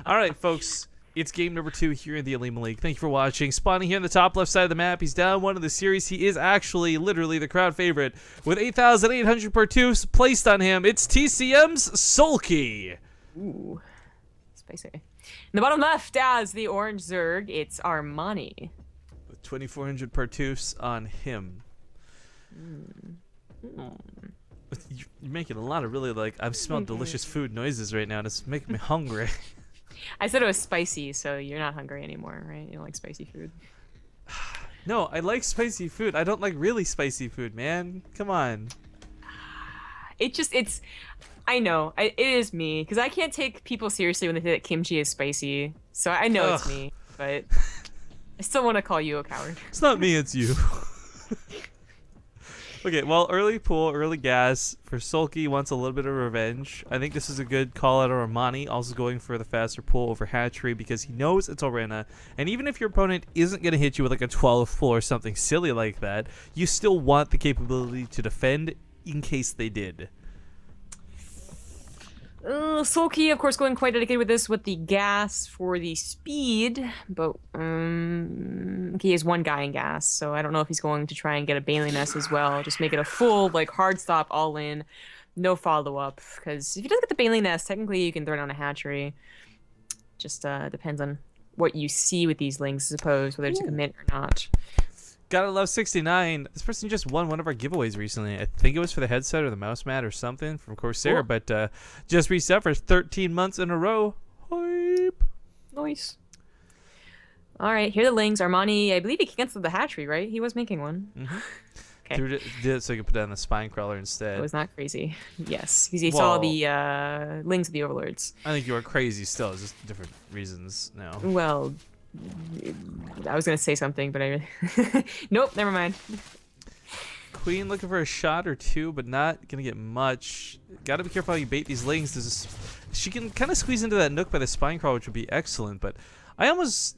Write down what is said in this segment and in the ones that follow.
All right, folks. It's game number 2 here in the Olimoleague. Thank you for watching. Spawning here in the top left side of the map. He's down 1 in the series. He is actually literally the crowd favorite with 8,800 per 2 placed on him. It's TCM's Soulkey. Ooh, spicy. In the bottom left, as the orange Zerg, it's Armani. With 2,400 per 2 on him. You're making a lot of really, like, I'm smelling delicious food noises right now, and it's making me hungry. I said it was spicy, so you're not hungry anymore, right? You don't like spicy food. No, I like spicy food. I don't like really spicy food, man. Come on. I know, it is me, because I can't take people seriously when they say that kimchi is spicy. So I know it's me, but I still want to call you a coward. It's not me, it's you. Okay, well, early pool, early gas for Soulkey wants a little bit of revenge. I think this is a good call out of Armani, also going for the faster pull over hatchery because he knows it's Arena. And even if your opponent isn't going to hit you with like a 12 pull or something silly like that, you still want the capability to defend in case they did. Soulkey, of course, going quite dedicated with this with the gas for the speed, but he has 1 guy in gas, so I don't know if he's going to try and get a Baneling Nest as well. Just make it a full, like, hard stop, all in, no follow-up, because if he doesn't get the Baneling Nest, technically you can throw down a hatchery. Just depends on what you see with these links, I suppose, whether to commit or not. Gotta love 69. This person just won one of our giveaways recently. I think it was for the headset or the mouse mat or something from Corsair, but just reset for 13 months in a row. Hype. Nice. All right, here are the links. Armani, I believe he canceled the hatchery, right? He was making one. Okay. Did it so you could put it on the spine crawler instead. It was not crazy. Yes, because he saw the links of the overlords. I think you are crazy still. It's just different reasons now. Well, I was gonna say something, but I really nope, never mind. Queen looking for a shot or 2, but not gonna get much. Gotta be careful how you bait these lings. She can kind of squeeze into that nook by the spine crawl, which would be excellent, but I almost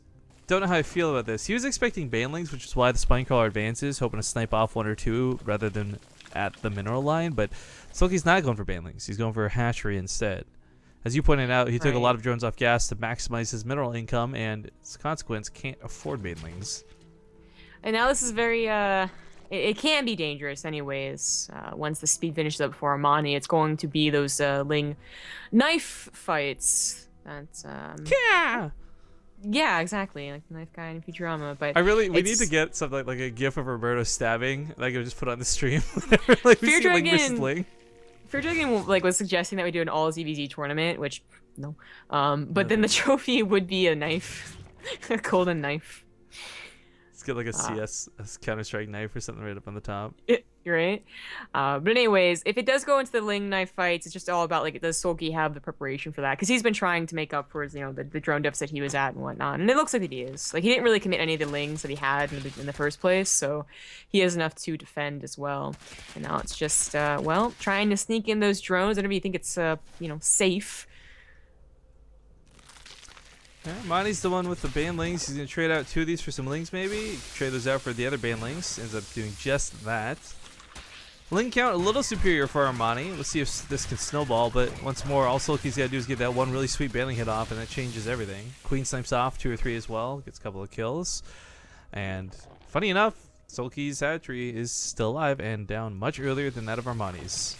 don't know how I feel about this. He was expecting banelings, which is why the spine crawler advances, hoping to snipe off 1 or 2 rather than at the mineral line, but Soulkey's not going for banelings. He's going for a hatchery instead. As you pointed out, he took a lot of drones off gas to maximize his mineral income, and as a consequence, can't afford banelings. And now this is very, it can be dangerous anyways. Once the speed finishes up for Armani, it's going to be those ling knife fights. That's yeah, exactly, like the knife guy in Futurama. But we need to get something like a gif of Roberto stabbing, like I just put on the stream whenever like we see Ling versus Ling. Fear Dragon was suggesting that we do an all ZvZ tournament, which no. But then the trophy would be a knife, a golden knife. Let's get like a CS Counter-Strike knife or something right up on the top. You're right. But anyways, if it does go into the Ling knife fights, it's just all about like does Soulkey have the preparation for that? Because he's been trying to make up for the drone deficit he was at and whatnot, and it looks like he is. Like he didn't really commit any of the Lings that he had in the first place, so he has enough to defend as well. And now it's just well trying to sneak in those drones whenever you think it's safe. Yeah, Monty's the one with the banelings. He's going to trade out 2 of these for some lings, maybe. Trade those out for the other banelings. Ends up doing just that. Ling count a little superior for Armani. Let's see if this can snowball, but once more, all Soulkey's got to do is get that 1 really sweet baneling hit off, and that changes everything. Queen snipes off 2 or 3 as well. Gets a couple of kills. And funny enough, Soulkey's hatchery is still alive and down much earlier than that of Armani's.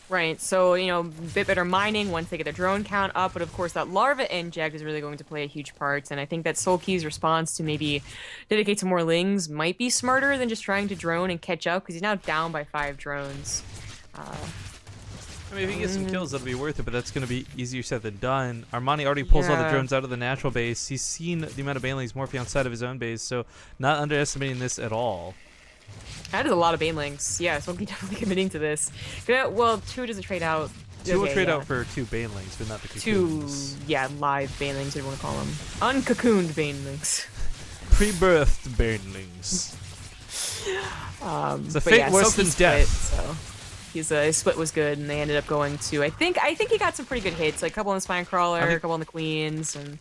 Right, so, a bit better mining once they get their drone count up, but of course that larva inject is really going to play a huge part, and I think that Soulkey's response to maybe dedicate some more lings might be smarter than just trying to drone and catch up, because he's now down by 5 drones. I mean, if he gets some kills, that'll be worth it, but that's going to be easier said than done. Armani already pulls all the drones out of the natural base. He's seen the amount of banelings morphing outside of his own base, so not underestimating this at all. That is a lot of banelings. Yeah, Soulkey definitely committing to this. Well, 2 doesn't trade out. 2 will trade out for 2 banelings, but not the cocoons. 2, live banelings, whatever you want to call them. Uncocooned banelings. Pre-birthed banelings. It's a fate worse than death. So his split was good, and they ended up going to. I think he got some pretty good hits, like a couple on the spine crawler, a couple on the queens, and.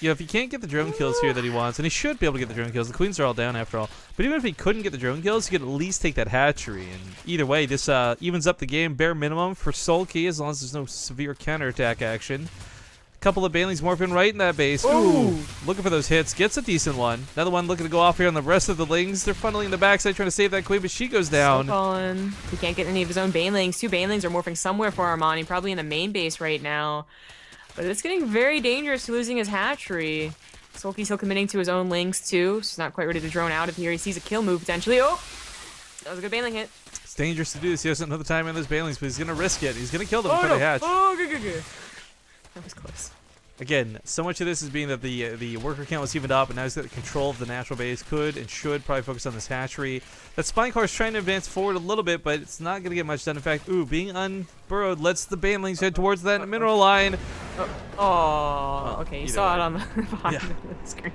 Yeah, if he can't get the drone kills here that he wants, and he should be able to get the drone kills, the queens are all down after all, but even if he couldn't get the drone kills, he could at least take that hatchery, and either way, this evens up the game bare minimum for Soulkey, as long as there's no severe counterattack action. Couple of banelings morphing right in that base. Ooh, looking for those hits. Gets a decent one. Another one looking to go off here on the rest of the lings. They're funneling the backside trying to save that queen, but she goes down. Fallen. He can't get any of his own banelings. 2 banelings are morphing somewhere for Armani, probably in the main base right now. But it's getting very dangerous losing his hatchery. Soulkey still committing to his own lings too. So he's not quite ready to drone out of here. He sees a kill move potentially. Oh, that was a good baneling hit. It's dangerous to do this. He doesn't know the time in those banelings, but he's going to risk it. He's going to kill them before they hatch. Oh, good. That was close. Again, so much of this is being that the worker count was evened up, and now he's got control of the natural base. Could and should probably focus on this hatchery. That spine car is trying to advance forward a little bit, but it's not going to get much done. In fact, being unburrowed lets the banelings head towards that mineral line. Oh, okay. You saw it on the bottom of the screen.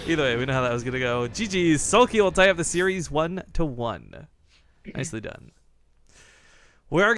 Either way, we know how that was going to go. GG's. Soulkey will tie up the series 1-1. Nicely done. We are